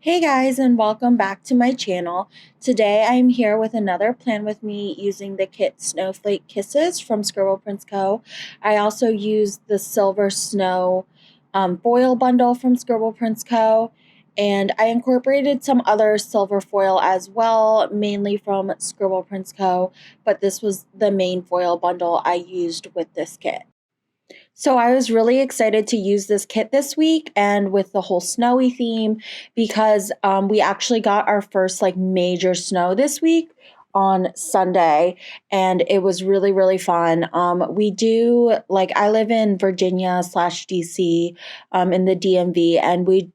Hey guys, and welcome back to my channel. Today I'm here with another plan with me using the kit Snowflake Kisses from Scribble Co. I also used the Silver Snow foil bundle from Scribble Co. And I incorporated some other silver foil as well, mainly from Scribble Co. But this was the main foil bundle I used with this kit. So I was really excited to use this kit this week and with the whole snowy theme because we actually got our first like major snow this week on Sunday, and it was really really fun. We do like I live in Virginia slash DC in the DMV, and we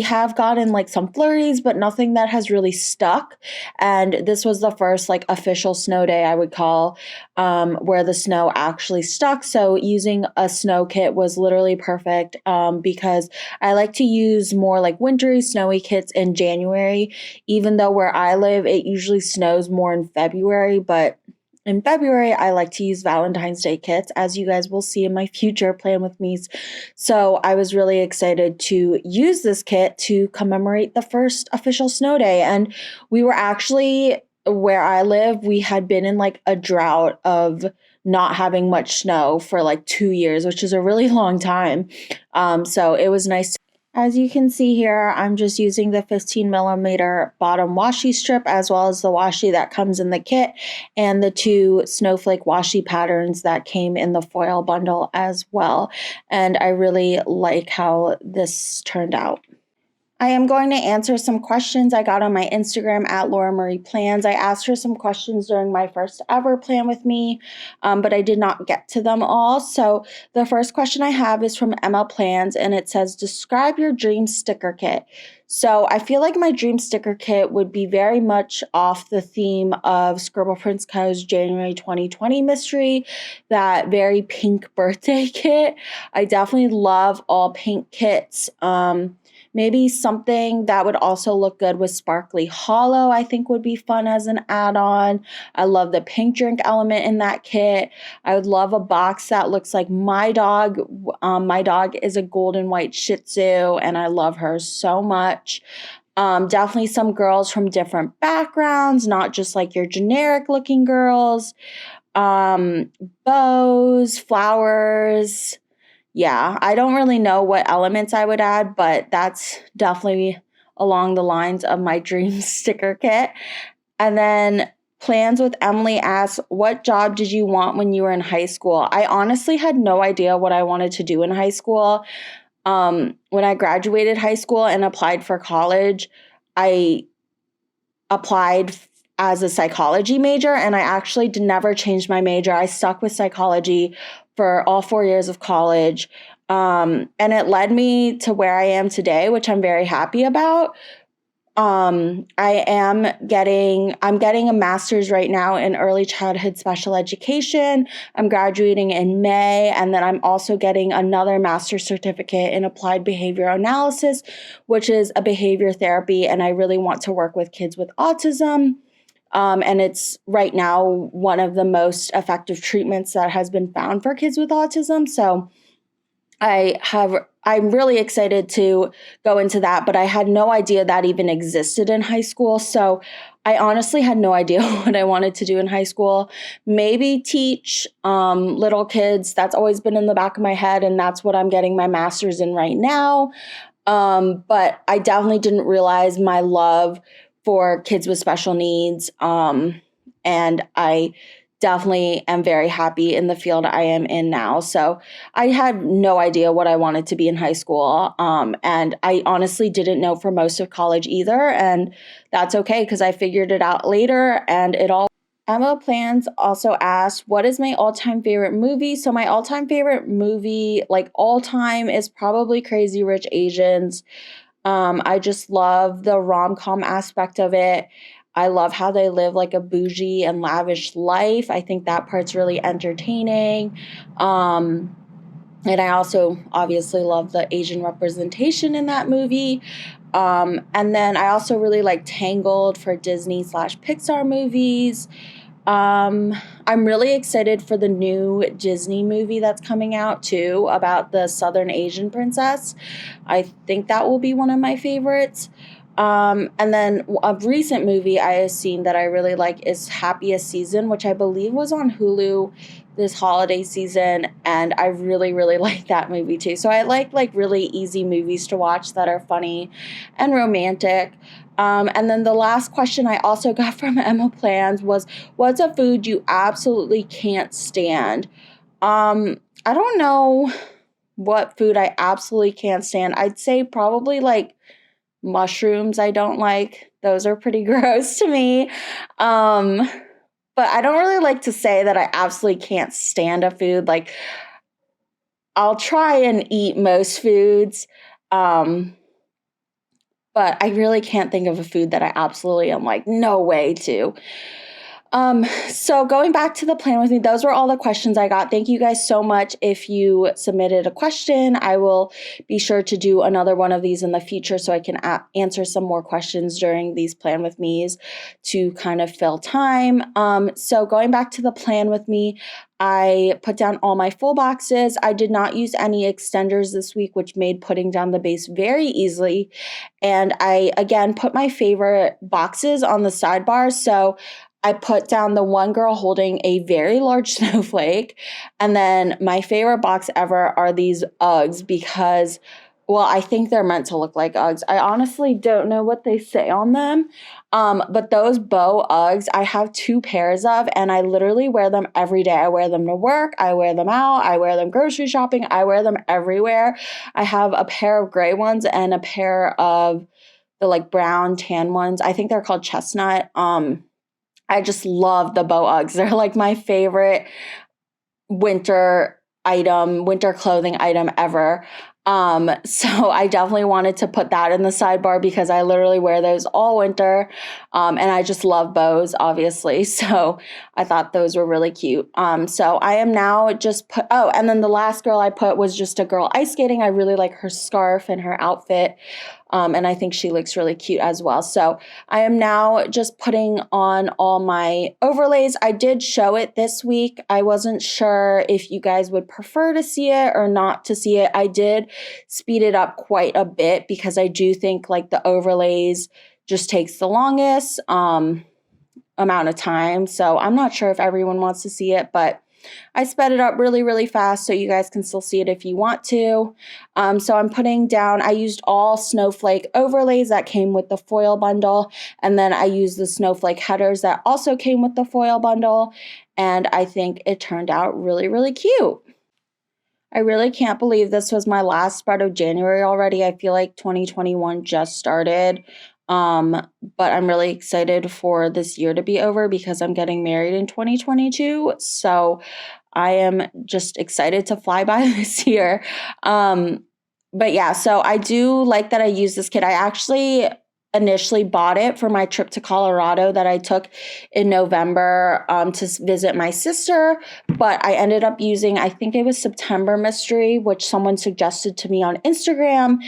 have gotten like some flurries, but nothing that has really stuck. And this was the first like official snow day I would call, where the snow actually stuck. So using a snow kit was literally perfect, because I like to use more like wintry, snowy kits in January, even though where I live, it usually snows more in February. But in February, I like to use Valentine's Day kits, as you guys will see in my future plan with me. So I was really excited to use this kit to commemorate the first official snow day. And we were actually, where I live, we had been in like a drought of not having much snow for like 2 years, which is a really long time. So it was nice. As you can see here, I'm just using the 15 millimeter bottom washi strip as well as the washi that comes in the kit and the two snowflake washi patterns that came in the foil bundle as well. And I really like how this turned out. I am going to answer some questions I got on my Instagram at Laura Marie Plans. I asked her some questions during my first ever plan with me, but I did not get to them all. So the first question I have is from Emma Plans, and it says, describe your dream sticker kit. So I feel like my dream sticker kit would be very much off the theme of Scribble Co.'s January 2020 mystery, that very pink birthday kit. I definitely love all pink kits. Maybe something that would also look good with sparkly hollow, I think would be fun as an add-on. I love the pink drink element in that kit. I would love a box that looks like my dog. My dog is a golden white Shih Tzu, and I love her so much. Definitely some girls from different backgrounds, not just like your generic looking girls. Bows, flowers. Yeah, I don't really know what elements I would add, but that's definitely along the lines of my dream sticker kit. And then Plans with Emily asks, what job did you want when you were in high school? I honestly had no idea what I wanted to do in high school. When I graduated high school and applied for college, I applied as a psychology major, and I actually never changed my major. I stuck with psychology for all 4 years of college. And it led me to where I am today, which I'm very happy about. I'm getting a master's right now in early childhood special education. I'm graduating in May, and then I'm also getting another master's certificate in applied behavioral analysis, which is a behavior therapy, and I really want to work with kids with autism. And it's right now one of the most effective treatments that has been found for kids with autism. So I'm really excited to go into that, but I had no idea that even existed in high school. So I honestly had no idea what I wanted to do in high school. Maybe teach little kids. That's always been in the back of my head, and that's what I'm getting my master's in right now. But I definitely didn't realize my love for kids with special needs. And I definitely am very happy in the field I am in now. So I had no idea what I wanted to be in high school. And I honestly didn't know for most of college either. And that's okay, because I figured it out later and it all. Emma Plans also asked, what is my all-time favorite movie? So my all-time favorite movie, like all time, is probably Crazy Rich Asians. I just love the rom-com aspect of it. I love how they live like a bougie and lavish life. I think that part's really entertaining. And I also obviously love the Asian representation in that movie. And then I also really like Tangled for Disney slash Pixar movies. I'm really excited for the new Disney movie that's coming out too, about the Southern Asian princess. I think that will be one of my favorites. And then a recent movie I have seen that I really like is Happiest Season, which I believe was on Hulu this holiday season, and I really, really like that movie too. So I like really easy movies to watch that are funny and romantic. And then the last question I also got from Emma Plans was, what's a food you absolutely can't stand? I don't know what food I absolutely can't stand. I'd say probably like mushrooms I don't like. Those are pretty gross to me. Um, but I don't really like to say that I absolutely can't stand a food. Like, I'll try and eat most foods. Um, but I really can't think of a food that I absolutely am like, no way to. So going back to the plan with me, those were all the questions I got. Thank you guys so much. If you submitted a question, I will be sure to do another one of these in the future so I can answer some more questions during these plan with me's to kind of fill time. So going back to the plan with me, I put down all my full boxes. I did not use any extenders this week, which made putting down the base very easily. And I, again, put my favorite boxes on the sidebar. So I put down the one girl holding a very large snowflake. And then my favorite box ever are these Uggs because, well, I think they're meant to look like Uggs. I honestly don't know what they say on them. But those bow Uggs, I have 2 pairs of, and I literally wear them every day. I wear them to work. I wear them out. I wear them grocery shopping. I wear them everywhere. I have a pair of gray ones and a pair of the like brown tan ones. I think they're called chestnut. I just love the bow Uggs. They're like my favorite winter clothing item ever. So I definitely wanted to put that in the sidebar because I literally wear those all winter. And I just love bows, obviously. So I thought those were really cute. So I am now just and then the last girl I put was just a girl ice skating. I really like her scarf and her outfit. And I think she looks really cute as well. So I am now just putting on all my overlays. I did show it this week. I wasn't sure if you guys would prefer to see it or not to see it. I did speed it up quite a bit because I do think like the overlays just takes the longest amount of time. So I'm not sure if everyone wants to see it, but I sped it up really, really fast so you guys can still see it if you want to. So I'm putting down, I used all Snowflake overlays that came with the foil bundle. And then I used the Snowflake headers that also came with the foil bundle. And I think it turned out really, really cute. I really can't believe this was my last spread of January already. I feel like 2021 just started. But I'm really excited for this year to be over because I'm getting married in 2022. So I am just excited to fly by this year. But yeah, so I do like that I use this kit. I actually initially bought it for my trip to Colorado that I took in November to visit my sister, but I ended up using, I think it was September Mystery, which someone suggested to me on Instagram,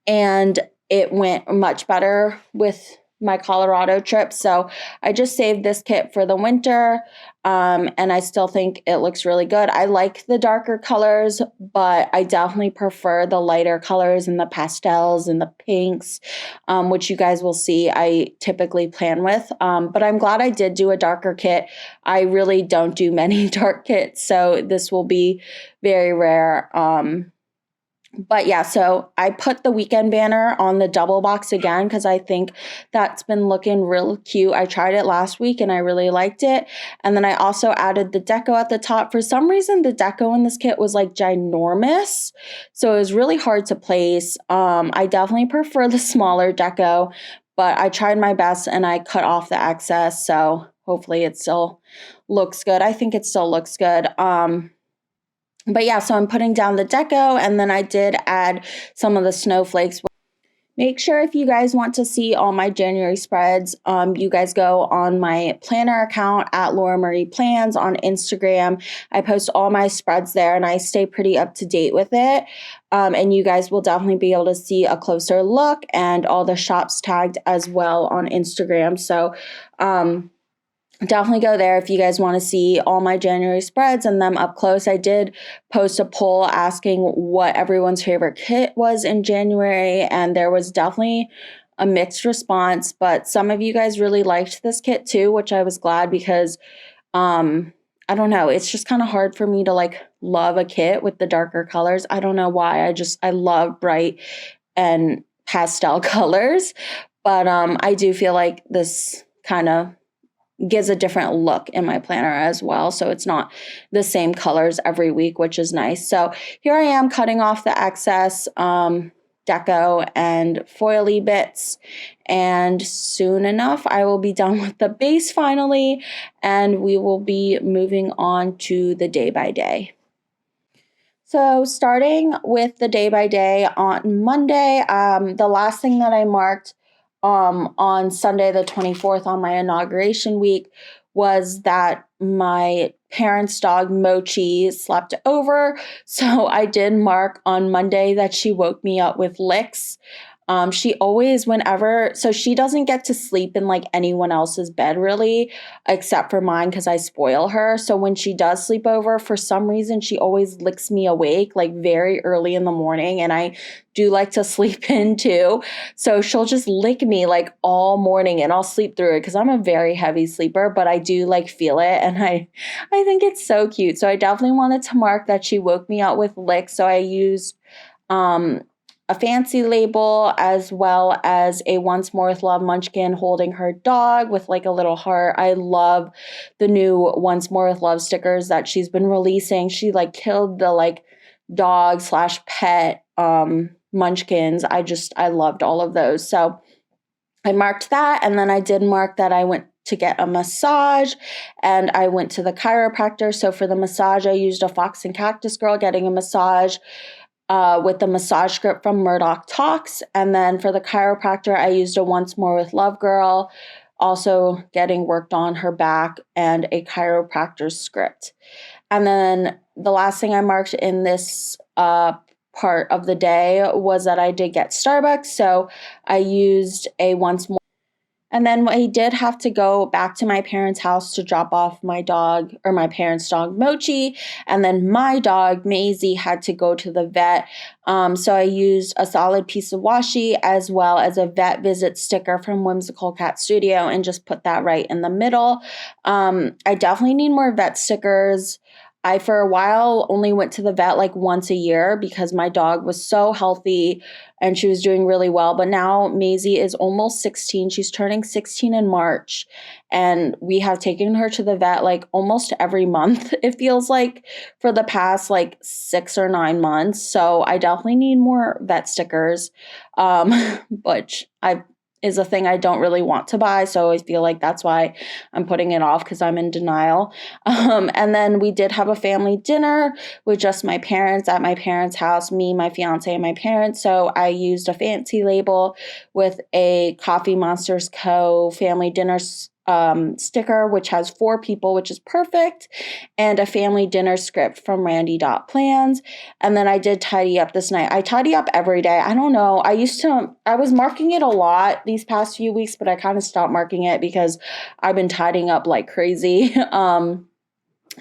and it went much better with my Colorado trip. So I just saved this kit for the winter, and I still think it looks really good. I like the darker colors, but I definitely prefer the lighter colors and the pastels and the pinks, which you guys will see I typically plan with. But I'm glad I did do a darker kit. I really don't do many dark kits, so this will be very rare. But yeah, so I put the weekend banner on the double box again because I think that's been looking real cute. I tried it last week and I really liked it. And then I also added the deco at the top. For some reason, the deco in this kit was like ginormous. So it was really hard to place. I definitely prefer the smaller deco, but I tried my best and I cut off the excess. So hopefully it still looks good. I think it still looks good. But yeah, so I'm putting down the deco, and then I did add some of the snowflakes. Make sure if you guys want to see all my January spreads, you guys go on my planner account at Laura Marie Plans on Instagram. I post all my spreads there, and I stay pretty up to date with it. And you guys will definitely be able to see a closer look and all the shops tagged as well on Instagram. So, definitely go there if you guys want to see all my January spreads and them up close. I did post a poll asking what everyone's favorite kit was in January, and there was definitely a mixed response, but some of you guys really liked this kit too, which I was glad because I don't know, it's just kind of hard for me to like love a kit with the darker colors. I don't know why. I love bright and pastel colors, but I do feel like this kind of gives a different look in my planner as well. So it's not the same colors every week, which is nice. So here I am cutting off the excess deco and foily bits. And soon enough, I will be done with the base finally, and we will be moving on to the day by day. So starting with the day by day on Monday, the last thing that I marked on Sunday the 24th on my inauguration week was that my parents' dog Mochi slept over. So I did mark on Monday that she woke me up with licks. She always, so she doesn't get to sleep in like anyone else's bed really, except for mine because I spoil her. So when she does sleep over, for some reason, she always licks me awake like very early in the morning. And I do like to sleep in too. So she'll just lick me like all morning and I'll sleep through it because I'm a very heavy sleeper, but I do like feel it. And I think it's so cute. So I definitely wanted to mark that she woke me up with licks. So I used, a fancy label as well as a Once More with Love munchkin holding her dog with like a little heart. I love the new Once More with Love stickers that she's been releasing. She like killed the like dog slash pet munchkins. I loved all of those. So I marked that, and then I did mark that I went to get a massage and I went to the chiropractor. So for the massage, I used a Fox and Cactus Girl getting a massage with the massage script from Murdoch Talks. And then for the chiropractor, I used a Once More with Love girl, also getting worked on her back and a chiropractor script. And then the last thing I marked in this part of the day was that I did get Starbucks. So I used a Once More. And then I did have to go back to my parents' house to drop off my dog, or my parents' dog, Mochi. And then my dog, Maisie, had to go to the vet. So I used a solid piece of washi as well as a vet visit sticker from Whimsical Cat Studio and just put that right in the middle. I definitely need more vet stickers. I, for a while, only went to the vet like once a year because my dog was so healthy and she was doing really well. But now Maisie is almost 16. She's turning 16 in March. And we have taken her to the vet like almost every month, it feels like, for the past like 6 or 9 months. So I definitely need more vet stickers, which is a thing I don't really want to buy. So I feel like that's why I'm putting it off because I'm in denial. And then we did have a family dinner with just my parents at my parents' house, me, my fiance, and my parents. So I used a fancy label with a Coffee Monsters Co. family dinner sticker, which has 4 people, which is perfect, and a family dinner script from Randy.plans. And then I did tidy up this night. I tidy up every day. I don't know. I was marking it a lot these past few weeks, but I kind of stopped marking it because I've been tidying up like crazy.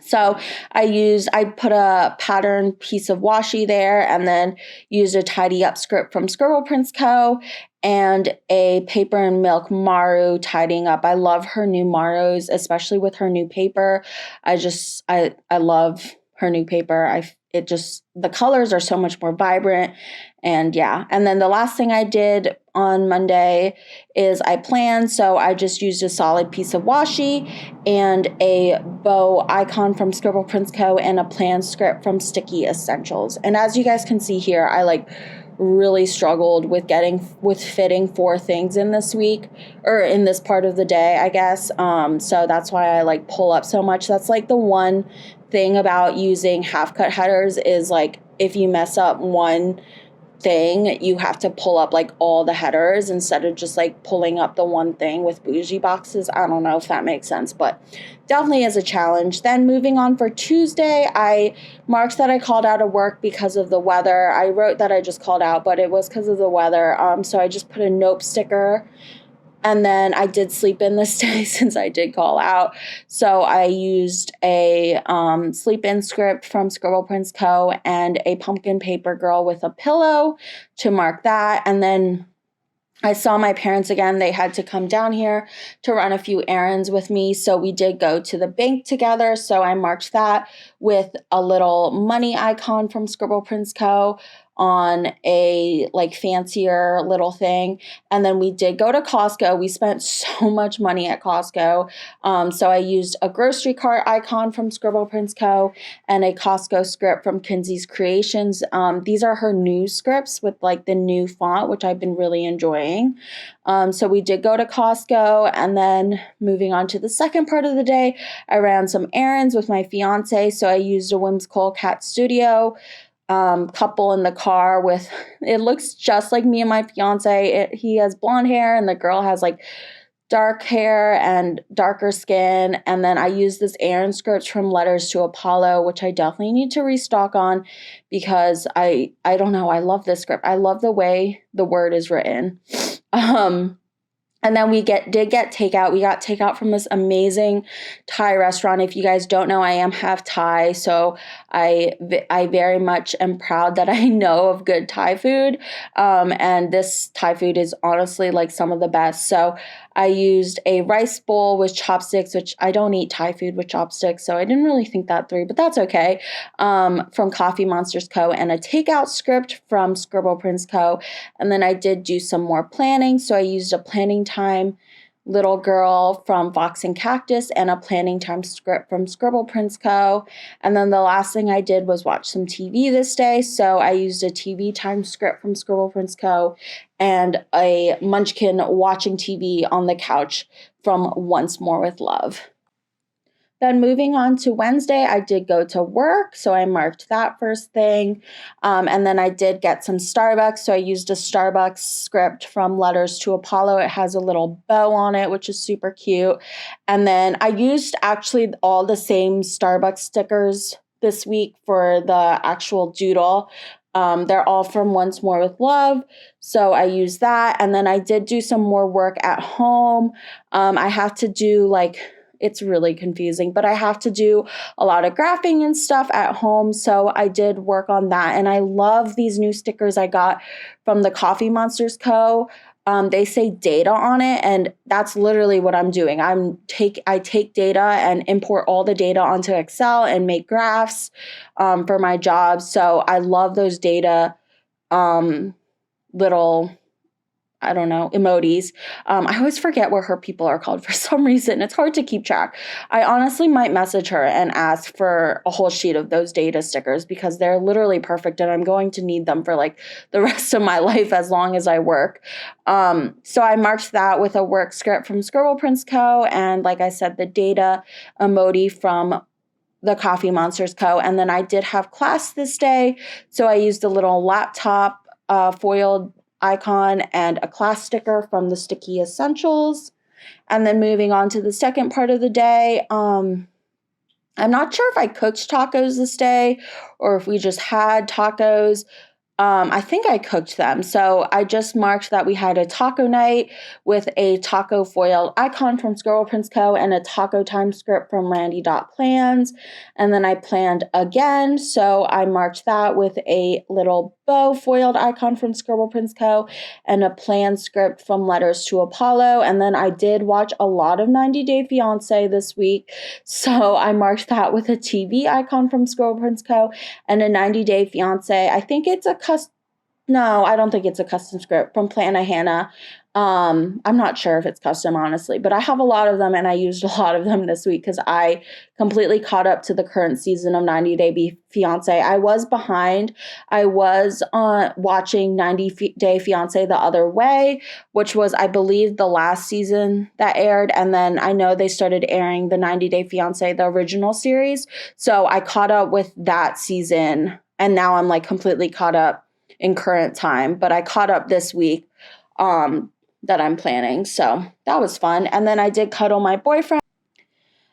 So I put a pattern piece of washi there and then used a tidy up script from Scribble Prince Co. and a paper and milk Maru tidying up. I love her new Marus, especially with her new paper. I love her new paper. The colors are so much more vibrant. And yeah. And then the last thing I did on Monday is I planned. So I just used a solid piece of washi and a bow icon from Scribble Prince Co. and a plan script from Sticky Essentials. And as you guys can see here, I really struggled with fitting 4 things in this week, or in this part of the day, I guess. So that's why I pull up so much. That's the one thing about using half cut headers is if you mess up one thing, you have to pull up all the headers instead of just pulling up the one thing with bougie boxes. I don't know if that makes sense, but definitely is a challenge. Then moving on for Tuesday, I marked that I called out of work because of the weather. I wrote that I just called out, but it was because of the weather. So I just put a nope sticker. And then I did sleep in this day since I did call out. So I used a sleep in script from Scribble Prince Co. and a pumpkin paper girl with a pillow to mark that. And then I saw my parents again. They had to come down here to run a few errands with me. So we did go to the bank together. So I marked that with a little money icon from Scribble Prince Co. on a like fancier little thing. And then we did go to Costco. We spent so much money at Costco. So I used a grocery cart icon from Scribble Prince Co. and a Costco script from Kinsey's Creations. These are her new scripts with like the new font, which I've been really enjoying. So we did go to Costco, and then moving on to the second part of the day, I ran some errands with my fiance. So I used a Whimsical Cat Studio couple in the car with, it looks just like me and my fiance. He has blonde hair and the girl has like dark hair and darker skin. And then I used this errand script from Letters to Apollo, which I definitely need to restock on because I don't know, I love this script. I love the way the word is written. And then we did get takeout. We got takeout from this amazing Thai restaurant. If you guys don't know, I am half Thai, so I very much am proud that I know of good Thai food. And this Thai food is honestly like some of the best. So I used a rice bowl with chopsticks, which I don't eat Thai food with chopsticks, so I didn't really think that through, but that's okay. From Coffee Monsters Co. and a takeout script from Scribble Prince Co. And then I did do some more planning. So I used a planning time little girl from Fox and Cactus and a planning time script from Scribble Prince Co. And then the last thing I did was watch some TV this day. So I used a TV time script from Scribble Prince Co. and a Munchkin watching TV on the couch from Once More with Love. Then moving on to Wednesday, I did go to work, so I marked that first thing. And then I did get some Starbucks, so I used a Starbucks script from Letters to Apollo. It has a little bow on it, which is super cute. And then I used actually all the same Starbucks stickers this week for the actual doodle. They're all from Once More with Love, so I used that. And then I did do some more work at home. I have to do like, it's really confusing, but I have to do a lot of graphing and stuff at home. So I did work on that. And I love these new stickers I got from the Coffee Monsters Co. They say data on it, and that's literally what I'm doing. I take data and import all the data onto Excel and make graphs for my job. So I love those data little, I don't know, emojis. I always forget what her people are called for some reason. It's hard to keep track. I honestly might message her and ask for a whole sheet of those data stickers because they're literally perfect and I'm going to need them for like the rest of my life as long as I work. So I marked that with a work script from Scribble Prince Co. And like I said, the data emoji from the Coffee Monsters Co. And then I did have class this day. So I used a little laptop foiled icon and a class sticker from the Sticky Essentials. And then moving on to the second part of the day, I'm not sure if I cooked tacos this day or if we just had tacos. I think I cooked them. So I just marked that we had a taco night with a taco foil icon from Scribble Prince Co. and a taco time script from Randy.plans. And then I planned again. So I marked that with a little bow foiled icon from Scribble Prince Co. and a planned script from Letters to Apollo. And then I did watch a lot of 90 Day Fiancé this week. So I marked that with a TV icon from Scribble Prince Co. and a 90 Day Fiancé. I think it's a no, I don't think it's a custom script from Plana Hannah. I'm not sure if it's custom, honestly, but I have a lot of them and I used a lot of them this week because I completely caught up to the current season of 90 Day Fiancé. I was behind. I was watching 90 Day Fiancé the other way, which was, I believe, the last season that aired. And then I know they started airing the 90 Day Fiancé, the original series. So I caught up with that season and now I'm like completely caught up in current time, but I caught up this week that I'm planning. So that was fun. And then I did cuddle my boyfriend.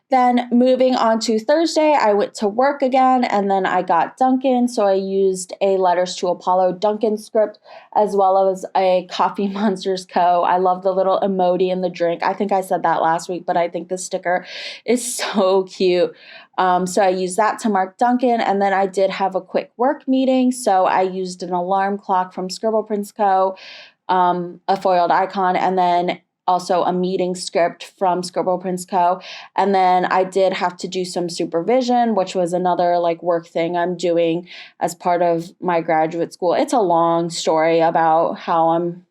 Then moving on to Thursday, I went to work again and then I got Dunkin'. So I used a Letters to Apollo Dunkin' script as well as a Coffee Monsters Co. I love the little emoji in the drink. I think I said that last week, but I think the sticker is so cute. So I used that to mark Dunkin', and then I did have a quick work meeting. So I used an alarm clock from Scribble Prince Co. a foiled icon, and then also a meeting script from Scribble Prince Co. And then I did have to do some supervision, which was another like work thing I'm doing as part of my graduate school. It's a long story about how I'm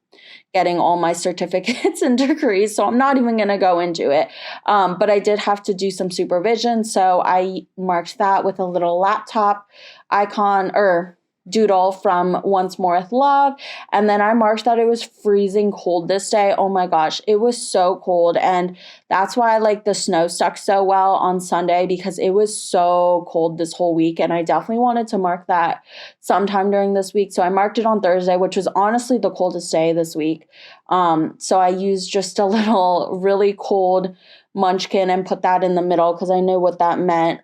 getting all my certificates and degrees, so I'm not even going to go into it. But I did have to do some supervision, so I marked that with a little laptop icon or doodle from Once More with Love. And then I marked that it was freezing cold this day. Oh my gosh, it was so cold. And that's why like the snow stuck so well on Sunday, because it was so cold this whole week. And I definitely wanted to mark that sometime during this week. So I marked it on Thursday, which was honestly the coldest day this week. So I used just a little really cold munchkin and put that in the middle because I knew what that meant.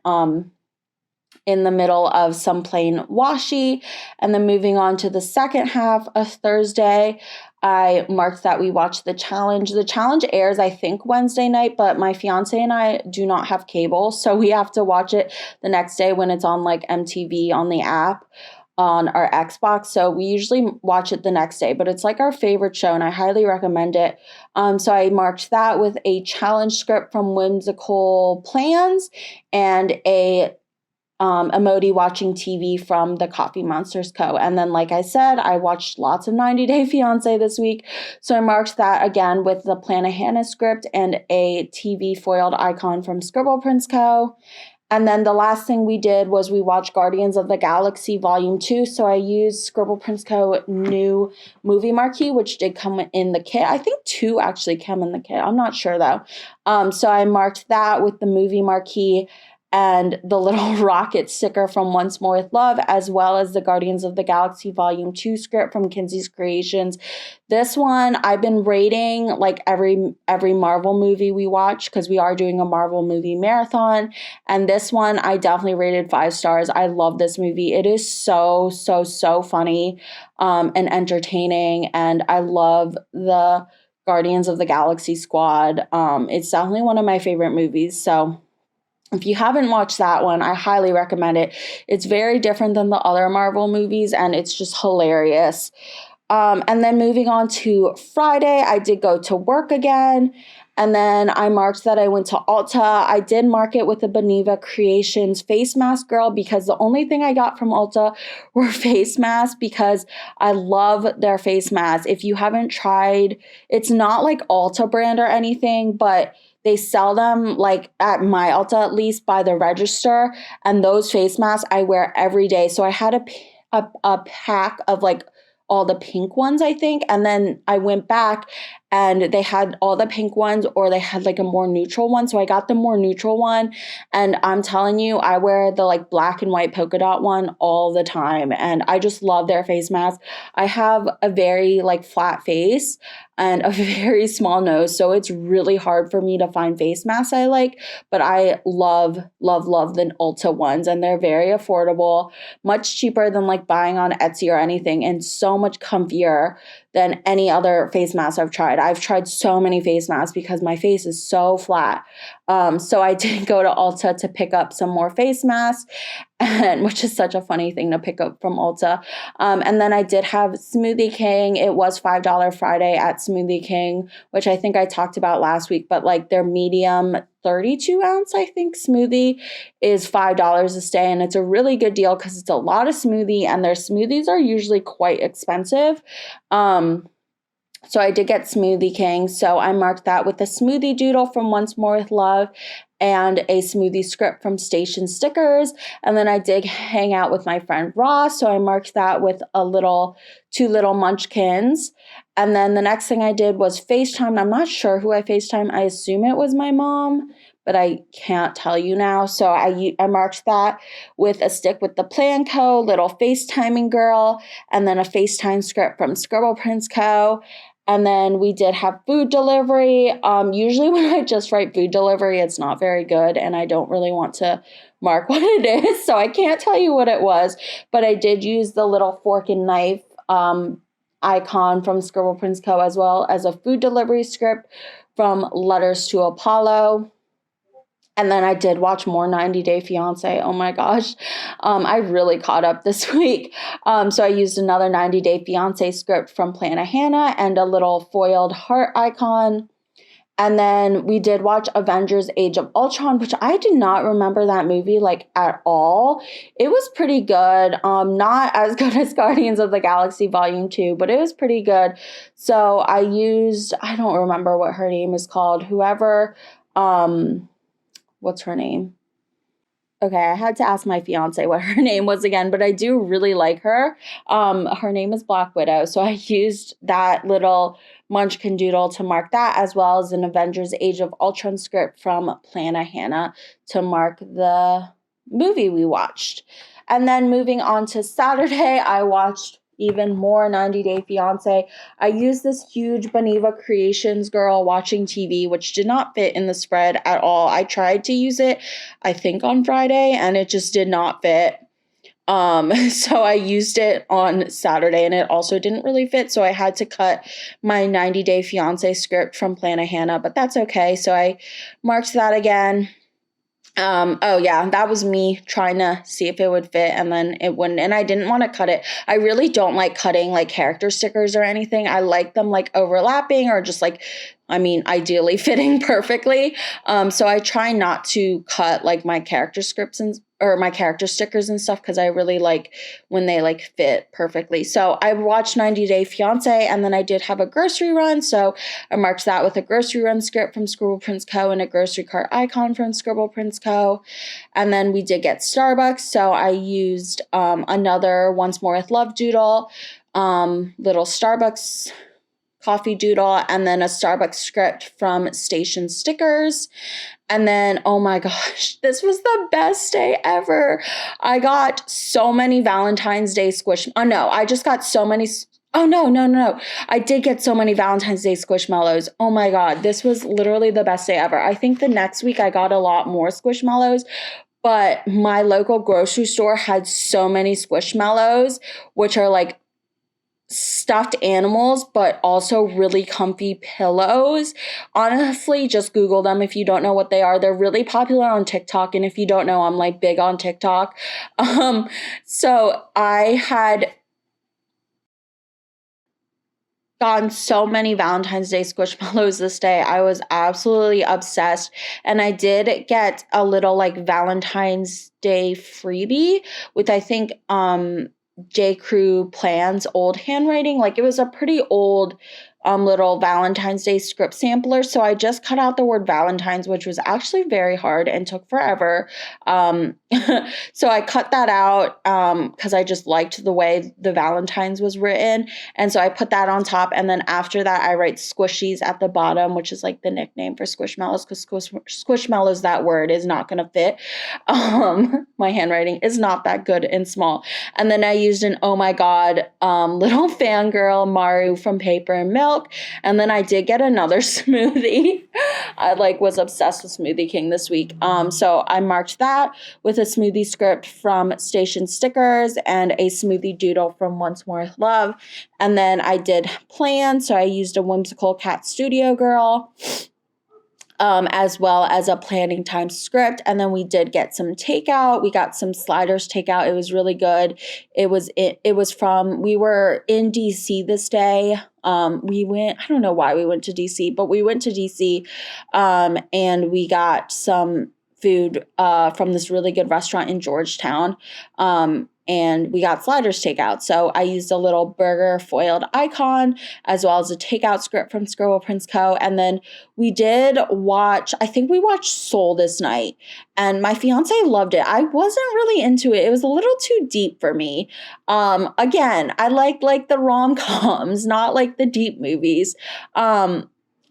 In the middle of some plain washi. And then moving on to the second half of Thursday, I marked that we watched the challenge. The challenge airs, I think, Wednesday night, but my fiance and I do not have cable, so we have to watch it the next day when it's on like MTV on the app on our Xbox. So we usually watch it the next day, but it's like our favorite show and I highly recommend it. So I marked that with a challenge script from Whimsical Plans and a emoji watching TV from the Coffee Monsters Co. And then, like I said, I watched lots of 90 Day Fiancé this week. So I marked that again with the Plan a Hannah script and a TV foiled icon from Scribble Prince Co. And then the last thing we did was we watched Guardians of the Galaxy Volume 2. So I used Scribble Prince Co. new movie marquee, which did come in the kit. I think 2 actually came in the kit. I'm not sure though. So I marked that with the movie marquee and the little rocket sticker from Once More with Love, as well as the Guardians of the Galaxy Volume 2 script from Kinsey's Creations. This one, I've been rating like every Marvel movie we watch because we are doing a Marvel movie marathon. And this one, I definitely rated 5 stars. I love this movie. It is so, so, so funny and entertaining. And I love the Guardians of the Galaxy squad. It's definitely one of my favorite movies. So if you haven't watched that one, I highly recommend it. It's very different than the other Marvel movies, and it's just hilarious. And then moving on to Friday, I did go to work again. And then I marked that I went to Ulta. I did mark it with the Beneva Creations face mask girl because the only thing I got from Ulta were face masks because I love their face masks. If you haven't tried, it's not like Ulta brand or anything, but they sell them like at my Ulta at least by the register. And those face masks I wear every day. So I had a pack of like all the pink ones, I think. And then I went back and they had all the pink ones or they had like a more neutral one. So I got the more neutral one. And I'm telling you, I wear the like black and white polka dot one all the time. And I just love their face masks. I have a very like flat face and a very small nose. So it's really hard for me to find face masks I like. But I love, love, love the Ulta ones. And they're very affordable, much cheaper than like buying on Etsy or anything, and so much comfier than any other face mask I've tried. I've tried so many face masks because my face is so flat. So I did go to Ulta to pick up some more face masks, and which is such a funny thing to pick up from Ulta. And then I did have Smoothie King. It was $5 Friday at Smoothie King, which I think I talked about last week, but like their medium 32 ounce, I think, smoothie is $5 a stay. And it's a really good deal because it's a lot of smoothie and their smoothies are usually quite expensive. So I did get Smoothie King. So I marked that with a smoothie doodle from Once More with Love and a smoothie script from Station Stickers. And then I did hang out with my friend Ross. So I marked that with two little munchkins. And then the next thing I did was FaceTime. I'm not sure who I FaceTime. I assume it was my mom, but I can't tell you now. So I marked that with a stick with the Plan Co., little FaceTiming girl, and then a FaceTime script from Scribble Prince Co. And then we did have food delivery. Usually when I just write food delivery, it's not very good, and I don't really want to mark what it is, so I can't tell you what it was. But I did use the little fork and knife icon from Scribble Prince Co., as well as a food delivery script from Letters to Apollo. And then I did watch more 90 Day Fiancé. Oh my gosh. I really caught up this week. So I used another 90 Day Fiancé script from Plan a Hannah and a little foiled heart icon. And then we did watch Avengers Age of Ultron, which I do not remember that movie like at all. It was pretty good. Not as good as Guardians of the Galaxy Volume 2, but it was pretty good. So I don't remember what her name is called. What's her name? Okay, I had to ask my fiance what her name was again, but I do really like her. Her name is Black Widow, so I used that little Munchkin doodle to mark that, as well as an Avengers Age of Ultron script from Plan a Hannah to mark the movie we watched. And then moving on to Saturday, I watched even more 90 Day Fiancé. I used this huge Boniva Creations girl watching TV, which did not fit in the spread at all. I tried to use it, I think on Friday, and it just did not fit. So I used it on Saturday and it also didn't really fit. So I had to cut my 90 Day Fiancé script from Plan a Hannah, but that's okay. So I marked that again. Oh yeah, that was me trying to see if it would fit and then it wouldn't. And I didn't want to cut it. I really don't like cutting like character stickers or anything. I like them like overlapping or just like, ideally fitting perfectly. So I try not to cut like my character scripts or my character stickers and stuff because I really like when they like fit perfectly. So I watched 90 Day Fiancé and then I did have a grocery run. So I marked that with a grocery run script from Scribble Prince Co. and a grocery cart icon from Scribble Prince Co. And then we did get Starbucks. So I used another Once More with Love doodle, little Starbucks coffee doodle, and then a Starbucks script from Station Stickers. And then, oh my gosh, this was the best day ever. I got so many Valentine's Day I just got so many. Oh, no. I did get so many Valentine's Day Squishmallows. Oh my God, this was literally the best day ever. I think the next week I got a lot more Squishmallows, but my local grocery store had so many Squishmallows, which are like stuffed animals, but also really comfy pillows. Honestly, just Google them if you don't know what they are. They're really popular on TikTok, and if you don't know, I'm like big on TikTok. So I had gotten so many Valentine's Day Squishmallows this day. I was absolutely obsessed. And I did get a little like Valentine's Day freebie with, I think, J. Crew Plan's old handwriting. Like it was a pretty old little Valentine's Day script sampler. So I just cut out the word Valentine's, which was actually very hard and took forever. So I cut that out because I just liked the way the Valentine's was written. And so I put that on top. And then after that, I write squishies at the bottom, which is like the nickname for Squishmallows because Squishmallows, that word is not going to fit. My handwriting is not that good and small. And then I used an oh my God little fangirl Maru from Paper and Milk. And then I did get another smoothie. I was obsessed with Smoothie King this week. So I marked that with a smoothie script from Station Stickers and a smoothie doodle from Once More with Love. And then I did Plan. So I used a Whimsical Cat Studio Girl. As well as a planning time script. And then we did get some takeout. We got some sliders takeout. It was really good. We were in DC this day. I don't know why we went to DC, but we went to DC and we got some food from this really good restaurant in Georgetown. And we got sliders takeout. So I used a little burger foiled icon as well as a takeout script from Scribble Prince Co. And then we watched Soul this night and my fiance loved it. I wasn't really into it. It was a little too deep for me. Again, I like the rom-coms, not like the deep movies.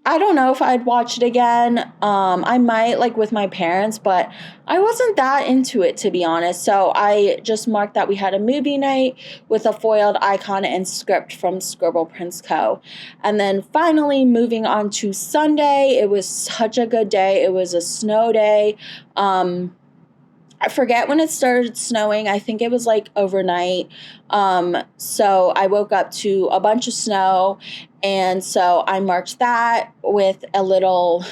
I don't know if I'd watch it again. I might with my parents, but I wasn't that into it, to be honest. So I just marked that we had a movie night with a foiled icon and script from Scribble Prince Co. And then finally moving on to Sunday, it was such a good day. It was a snow day. I forget when it started snowing. I think it was overnight. So I woke up to a bunch of snow. And so I marked that with a little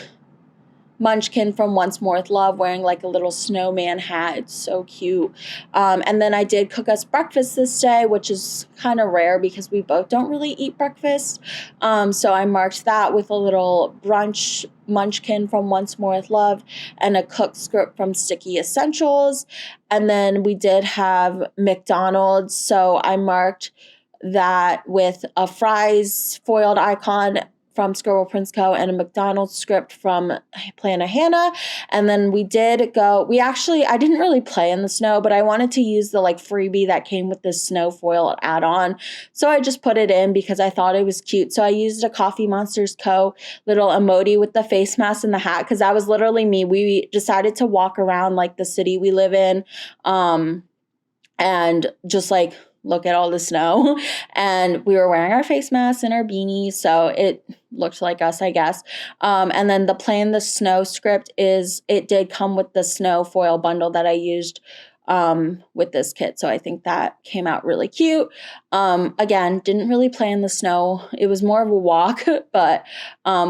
Munchkin from Once More with Love wearing like a little snowman hat. It's so cute. And then I did cook us breakfast this day, which is kind of rare because we both don't really eat breakfast. So I marked that with a little brunch Munchkin from Once More with Love and a cook script from Sticky Essentials. And then we did have McDonald's, so I marked that with a fries foiled icon from Scribble Prince Co. and a McDonald's script from Plan of Hannah. And then I didn't really play in the snow, but I wanted to use the like freebie that came with this snow foil add-on. So I just put it in because I thought it was cute. So I used a Coffee Monsters Co. little emoji with the face mask and the hat because that was literally me. We decided to walk around like the city we live in and just like look at all the snow. And we were wearing our face masks and our beanies, so it looked like us, I guess. And then the Plan the Snow script it did come with the snow foil bundle that I used with this kit. So I think that came out really cute. Again, didn't really play in the snow. It was more of a walk, but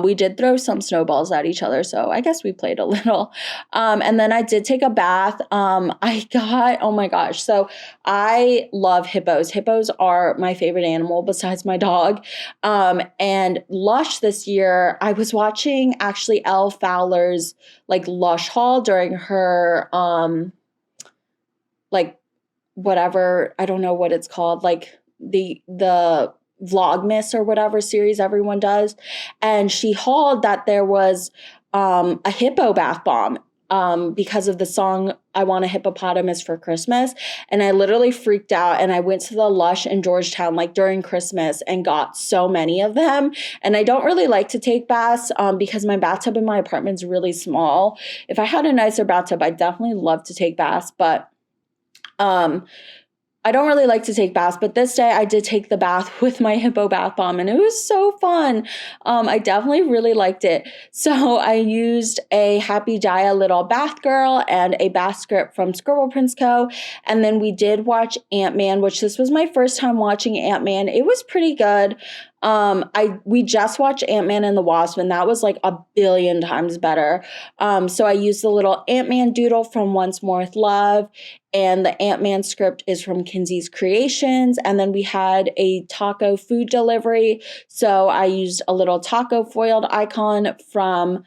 we did throw some snowballs at each other. So I guess we played a little. And then I did take a bath. Oh my gosh. So I love hippos. Hippos are my favorite animal besides my dog. And Lush this year, I was watching actually Elle Fowler's like Lush haul during her, like whatever, I don't know what it's called, like the Vlogmas or whatever series everyone does. And she hauled that there was a hippo bath bomb because of the song I Want a Hippopotamus for Christmas. And I literally freaked out and I went to the Lush in Georgetown like during Christmas and got so many of them. And I don't really like to take baths because my bathtub in my apartment is really small. If I had a nicer bathtub, I'd definitely love to take baths, but I don't really like to take baths, but this day I did take the bath with my hippo bath bomb and it was so fun. I definitely really liked it. So I used a Happy Jaya little bath girl and a bath script from Scribble Prince Co. And then we did watch Ant-Man, which this was my first time watching Ant-Man. It was pretty good. We just watched Ant-Man and the Wasp, and that was like a billion times better. So I used the little Ant-Man doodle from Once More with Love, and the Ant-Man script is from Kinsey's Creations. And then we had a taco food delivery. So I used a little taco foiled icon from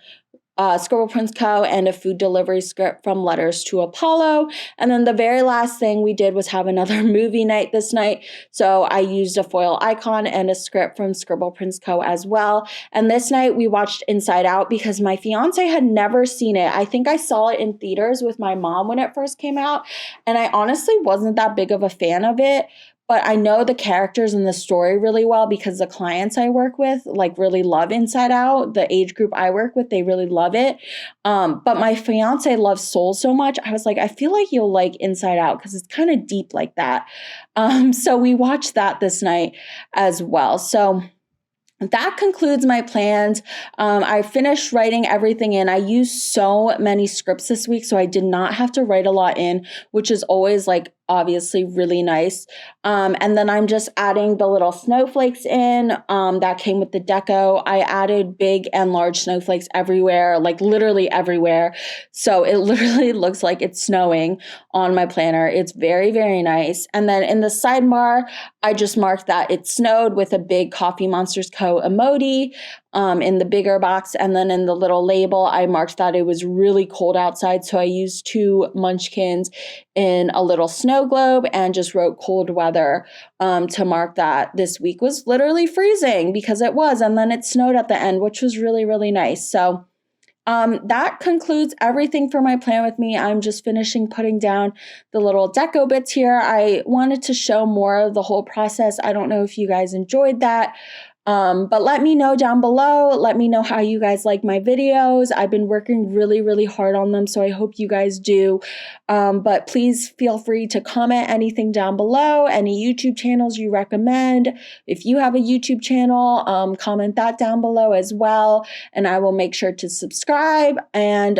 Scribble Prince Co. and a food delivery script from Letters to Apollo. And then the very last thing we did was have another movie night this night. So I used a foil icon and a script from Scribble Prince Co. as well. And this night we watched Inside Out because my fiance had never seen it. I think I saw it in theaters with my mom when it first came out. And I honestly wasn't that big of a fan of it. But I know the characters and the story really well because the clients I work with like really love Inside Out. The age group I work with, they really love it. But my fiance loves Soul so much. I was like, I feel like you'll like Inside Out because it's kind of deep like that. So we watched that this night as well. So that concludes my plans. I finished writing everything in. I used so many scripts this week, so I did not have to write a lot in, which is always like obviously really nice. And then I'm just adding the little snowflakes in that came with the deco. I added big and large snowflakes everywhere, like literally everywhere. So it literally looks like it's snowing on my planner. It's very, very nice. And then in the sidebar, I just marked that it snowed with a big Coffee Monsters Co. emoji in the bigger box. And then in the little label, I marked that it was really cold outside. So I used 2 munchkins in a little snow globe and just wrote cold weather to mark that this week was literally freezing because it was. And then it snowed at the end, which was really, really nice. So that concludes everything for my plan with me. I'm just finishing putting down the little deco bits here. I wanted to show more of the whole process. I don't know if you guys enjoyed that. But let me know down below. Let me know how you guys like my videos. I've been working really, really hard on them, so I hope you guys do. But please feel free to comment anything down below, any YouTube channels you recommend. If you have a YouTube channel, comment that down below as well, and I will make sure to subscribe. And